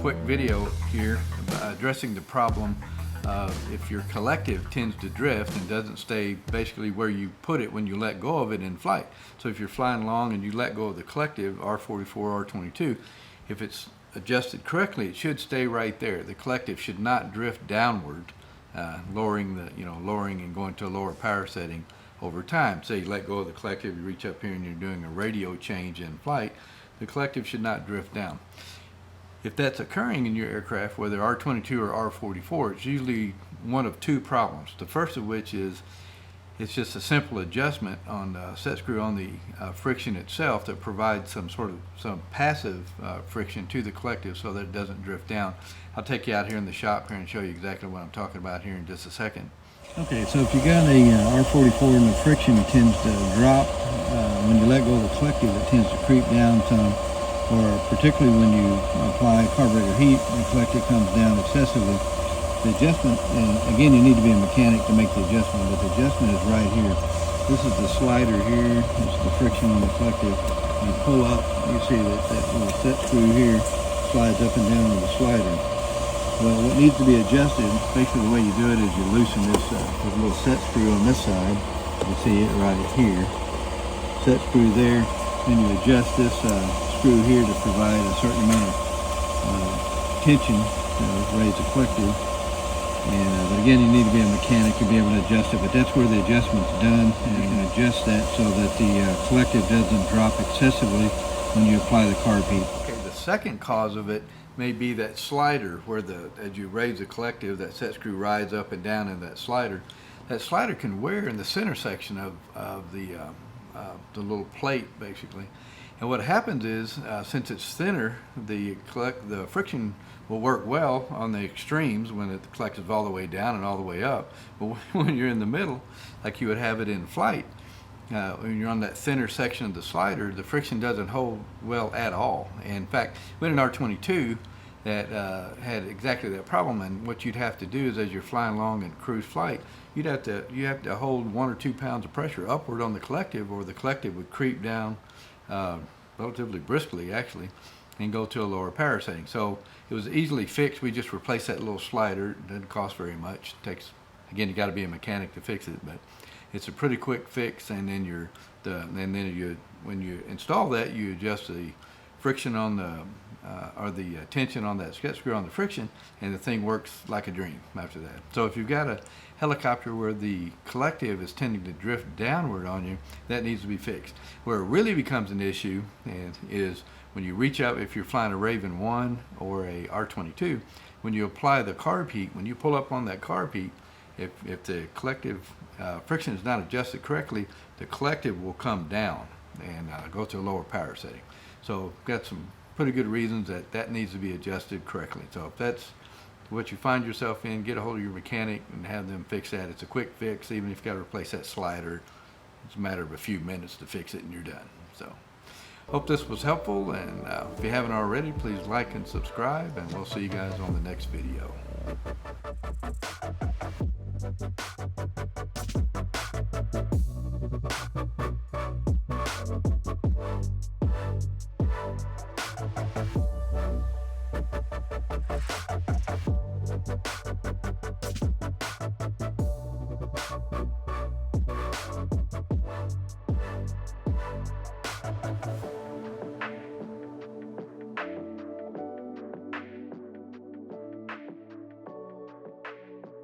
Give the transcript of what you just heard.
quick video here addressing the problem if your collective tends to drift and doesn't stay basically where you put it when you let go of it in flight. So if you're flying along and you let go of the collective, R44, R22, if it's adjusted correctly, it should stay right there. The collective should not drift downward, lowering and going to a lower power setting over time. Say you let go of the collective, you reach up here and you're doing a radio change in flight, the collective should not drift down. If that's occurring in your aircraft, whether R22 or R44, it's usually one of two problems. The first of which is it's just a simple adjustment on the set screw on the friction itself that provides some passive friction to the collective so that it doesn't drift down. I'll take you out here in the shop here and show you exactly what I'm talking about here in just a second. Okay, so if you got a R44 and the friction tends to drop, when you let go of the collective it tends to creep down some, or particularly when you apply carburetor heat, the collective comes down excessively. The adjustment, and again you need to be a mechanic to make the adjustment, but the adjustment is right here. This is the slider here, this is the friction on the collective. You pull up, you see that little set screw here slides up and down on the slider. Well, what needs to be adjusted, basically the way you do it is you loosen this little set screw on this side. You see it right here. Set screw there, then you adjust this screw here to provide a certain amount of tension to raise the collective. But again, you need to be a mechanic to be able to adjust it, but that's where the adjustment's done, and you can adjust that so that the collective doesn't drop excessively when you apply the carb heat. Okay, the second cause of it may be that slider where as you raise the collective, that set screw rides up and down in that slider. That slider can wear in the center section of the little plate basically. And what happens is, since it's thinner, the friction will work well on the extremes when the collective is all the way down and all the way up. But when you're in the middle, like you would have it in flight, when you're on that thinner section of the slider, the friction doesn't hold well at all. In fact, we had an R22 that had exactly that problem, and what you'd have to do is as you're flying along in cruise flight, you have to hold 1 or 2 pounds of pressure upward on the collective, or the collective would creep down relatively briskly actually and go to a lower power setting. So it was easily fixed. We just replaced that little slider. It doesn't cost very much. It takes, again, you got to be a mechanic to fix it, but it's a pretty quick fix. And then when you install that, you adjust the friction on the tension on that set screw on the friction, and the thing works like a dream after that. So if you've got a helicopter where the collective is tending to drift downward on you, that needs to be fixed. Where it really becomes an issue is when you reach up, if you're flying a Raven 1 or a R22, when you apply the carb heat, when you pull up on that carb heat, if the collective friction is not adjusted correctly, the collective will come down and go to a lower power setting. So got some pretty good reasons that needs to be adjusted correctly. So if that's what you find yourself in, get a hold of your mechanic and have them fix that. It's a quick fix. Even if you've got to replace that slider, it's a matter of a few minutes to fix it and you're done. So hope this was helpful, and if you haven't already, please like and subscribe, and we'll see you guys on the next video.